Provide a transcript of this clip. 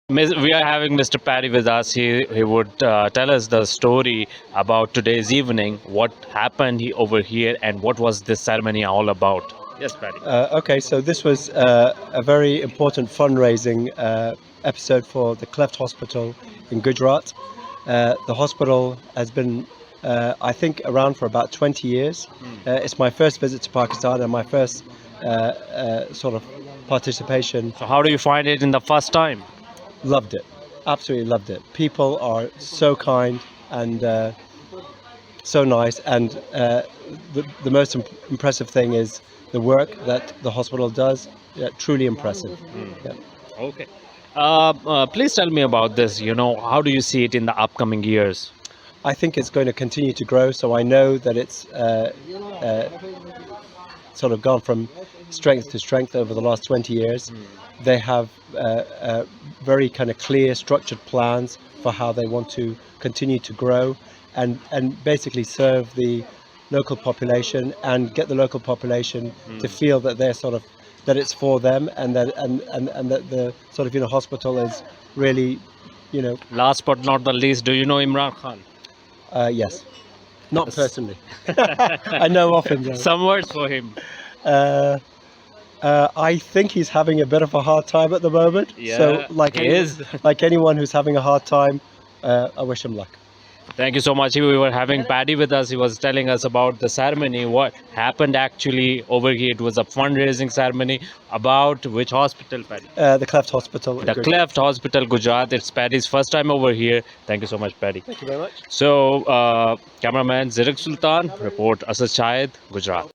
We are having Mr. Paddy with us. He would tell us the story about today's evening, what happened over here, and what was this ceremony all about. Yes, Paddy. Okay, so this was a very important fundraising episode for the Cleft Hospital in Gujarat. The hospital has been, I think, around for about 20 years. It's my first visit to Pakistan and my first sort of participation. So how do you find it in the first time? Loved it. Absolutely loved it. People are so kind and so nice. And the most impressive thing is the work that the hospital does. Yeah, truly impressive. Yeah. Okay. Please tell me about this. How do you see it in the upcoming years? I think it's going to continue to grow. So I know that it's sort of gone from strength to strength over the last 20 years. They have very kind of clear, structured plans for how they want to continue to grow and basically serve the local population and get the local population to feel that they're sort of that it's for them and that the sort of hospital is really Last but not the least, do you know Imran Khan? Yes, not personally. I know of him though. Some words for him. I think he's having a bit of a hard time at the moment. Yeah, so like anyone who's having a hard time, I wish him luck. Thank you so much. We were having Paddy with us. He was telling us about the ceremony, what happened actually over here. It was a fundraising ceremony about which hospital, Paddy? The Cleft Hospital. The Cleft Hospital, Gujarat. It's Paddy's first time over here. Thank you so much, Paddy. Thank you very much. So, cameraman Zirik Sultan, report Asad Shahid, Gujarat.